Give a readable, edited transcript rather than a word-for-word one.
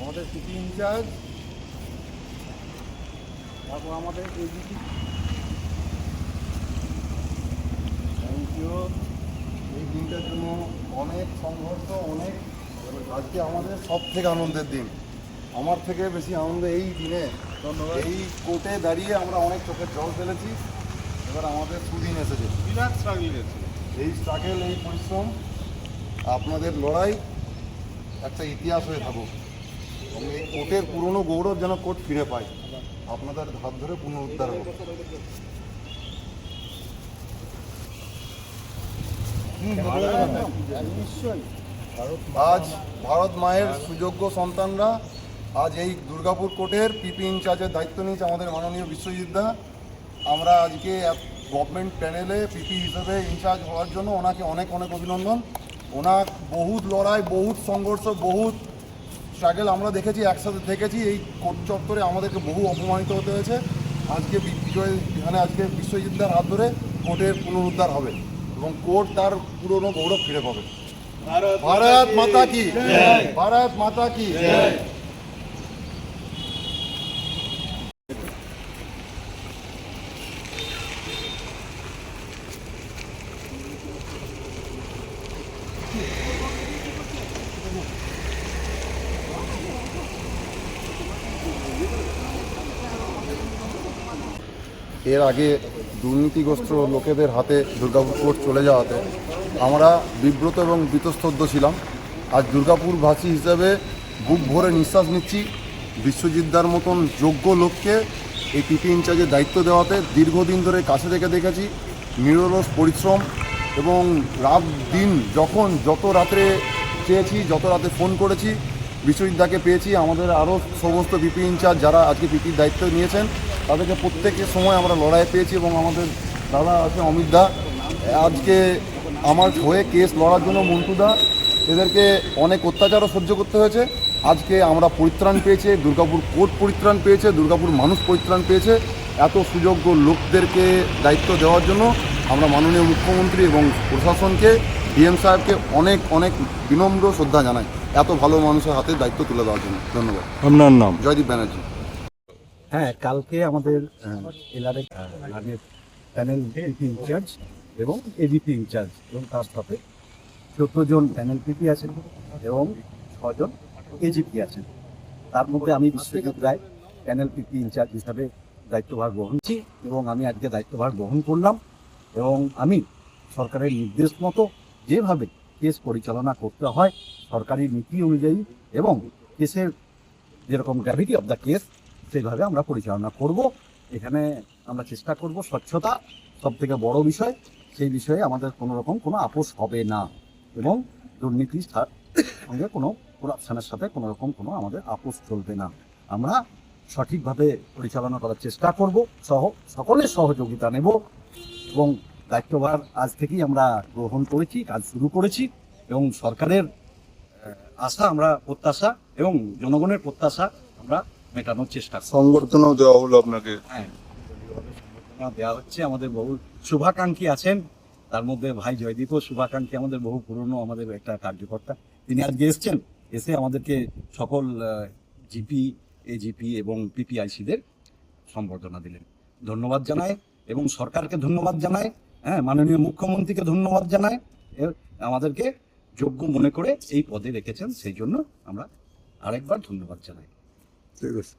আমাদের city in charge, তারপর আমাদের এজিপি। Thank you. এই দিনটার জন্য অনেক সংঘর্ষ, অনেক, আজকে আমাদের সব থেকে আনন্দের দিন। আমার থেকে বেশি আনন্দ এই দিনে, এই কোর্টে দাঁড়িয়ে আমরা অনেক চোখের জল ফেলেছি। এবার আমাদের সুদিন এসেছে। বিরাট স্ট্রাগল গেছে, এই স্ট্রাগল, এই পরিশ্রম, আপনাদের লড়াই একটা ইতিহাস হয়ে থাকুক এবং এই কোর্টের পুরনো গৌরব যেন কোর্ট ফিরে পায়, আপনাদের হাত ধরে পুনরুদ্ধার হোক। আজ ভারত মায়ের সুযোগ্য সন্তানরা আজ এই দুর্গাপুর কোর্টের পিপি ইনচার্জের দায়িত্ব নিয়েছে আমাদের মাননীয় বিশ্বজিৎ দা। আমরা আজকে গভর্নমেন্ট প্যানেলে পিপি হিসেবে ইনচার্জ হওয়ার জন্য ওনাকে অনেক অনেক অভিনন্দন। ওনার বহুত লড়াই, বহুত সংঘর্ষ, বহুত স্ট্রাগল আমরা দেখেছি, একসাথে দেখেছি। এই কোর্ট চত্বরে আমাদেরকে বহু অপমানিত হতে হয়েছে। আজকে এখানে আজকে বিশ্বজিৎদার হাত ধরে কোর্টের পুনরুদ্ধার হবে এবং কোর্ট তার পুরনো গৌরব ফিরে পাবে। ভারত মাতা কি, ভারত মাতা কি। এর আগে দুর্নীতিগ্রস্ত লোকেদের হাতে দুর্গাপুর কোর্ট চলে যাওয়াতে আমরা বিব্রত এবং বীতস্তব্ধ ছিলাম। আজ দুর্গাপুরবাসী হিসেবে বুক ভরে নিঃশ্বাস নিচ্ছি বিশ্বজিৎদার মতন যোগ্য লোককে এই পিপি ইনচার্জের দায়িত্ব দেওয়াতে। দীর্ঘদিন ধরে কাছে থেকে দেখেছি নিরলস পরিশ্রম এবং রাত দিন যত রাত্রে চেয়েছি, যত রাতে ফোন করেছি, বিশ্বজিৎদাকে পেয়েছি। আমাদের আরও সমস্ত পিপি ইনচার্জ যারা আজকে পিপির দায়িত্ব নিয়েছেন তাদেরকে প্রত্যেকের সময় আমরা লড়াই পেয়েছি এবং আমাদের দাদা আছে অমিত দা, আজকে আমার হয়ে কেস লড়ার জন্য মন্টু দা, এদেরকে অনেক অত্যাচারও সহ্য করতে হয়েছে। আজকে আমরা পরিত্রাণ পেয়েছে, দুর্গাপুর কোর্ট পরিত্রাণ পেয়েছে, দুর্গাপুর মানুষ পরিত্রাণ পেয়েছে। এত সুযোগ্য লোকদেরকে দায়িত্ব দেওয়ার জন্য আমরা মাননীয় মুখ্যমন্ত্রী এবং প্রশাসনকে, ডিএম সাহেবকে অনেক অনেক বিনম্র শ্রদ্ধা জানাই এত ভালো মানুষের হাতে দায়িত্ব তুলে দেওয়ার জন্য। ধন্যবাদ। আপনার নাম? জয়দীপ ব্যানার্জি। হ্যাঁ, কালকে আমাদের এলআরএ প্যানেল পিপি ইনচার্জ এবং এডিপি ইনচার্জ এবং তার সাথে 14 জন প্যানেল পিপি আছেন এবং 6 জন এজিপি আছেন। তার মধ্যে আমি বিশ্বজিৎ রায় প্যানেল পিপি ইনচার্জ হিসাবে দায়িত্বভার গ্রহণ করছি এবং আমি আজকে দায়িত্বভার গ্রহণ করলাম এবং আমি সরকারের নির্দেশ মতো যেভাবে কেস পরিচালনা করতে হয় সরকারি নীতি অনুযায়ী এবং কেসের যেরকম গ্র্যাভিটি অফ দ্য কেস সেইভাবে আমরা পরিচালনা করব। এখানে আমরা চেষ্টা করব স্বচ্ছতা সবথেকে বড় বিষয়, সেই বিষয়ে আমাদের কোনো আপোষ হবে না এবং দুর্নীতির সঙ্গে করাপশনের সাথে কোনো আমাদের আপোষ চলবে না। আমরা সঠিকভাবে পরিচালনা করার চেষ্টা করব, সকলের সহযোগিতা নেব এবং দায়িত্বভার আজ থেকেই আমরা গ্রহণ করেছি, কাজ শুরু করেছি এবং সরকারের আশা আমরা প্রত্যাশা এবং জনগণের প্রত্যাশা আমরা মেটানোর চেষ্টা। সংবর্ধনাও দেওয়া হলো আপনাকে? হ্যাঁ, দেওয়া হচ্ছে। আমাদের বহু শুভাকাঙ্ক্ষী আছেন, তার মধ্যে ভাই জয়দীপও শুভাকাঙ্ক্ষী, আমাদের বহু পুরনো আমাদের একটা কার্যকর্তা। তিনি আজকে এসে আমাদেরকে সকল জিপি, এজিপি এবং পিপিআইসিদের সম্বর্ধনা দিলেন। ধন্যবাদ জানাই এবং সরকারকে ধন্যবাদ জানাই, হ্যাঁ, মাননীয় মুখ্যমন্ত্রীকে ধন্যবাদ জানাই। আমাদেরকে যোগ্য মনে করে এই পদে রেখেছেন, সেই জন্য আমরা আরেকবার ধন্যবাদ জানাই। ঠিক আছে।